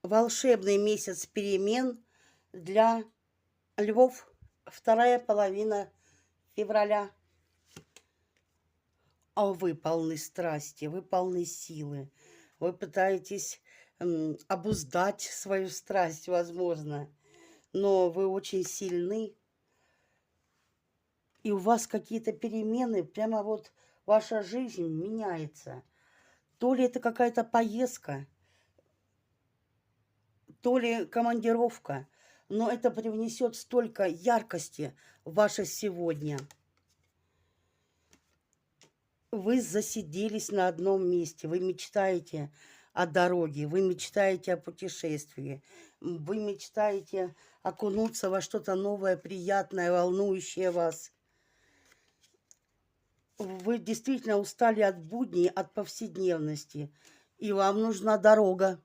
Волшебный месяц перемен для львов. Вторая половина февраля. А вы полны страсти, вы полны силы. Вы пытаетесь обуздать свою страсть, возможно, но вы очень сильны, и у вас какие-то перемены, прямо вот ваша жизнь меняется. То ли это какая-то поездка, то ли командировка, но это привнесет столько яркости в ваше сегодня. Вы засиделись на одном месте, вы мечтаете о дороге, вы мечтаете о путешествии, вы мечтаете окунуться во что-то новое, приятное, волнующее вас. Вы действительно устали от будней, от повседневности, и вам нужна дорога.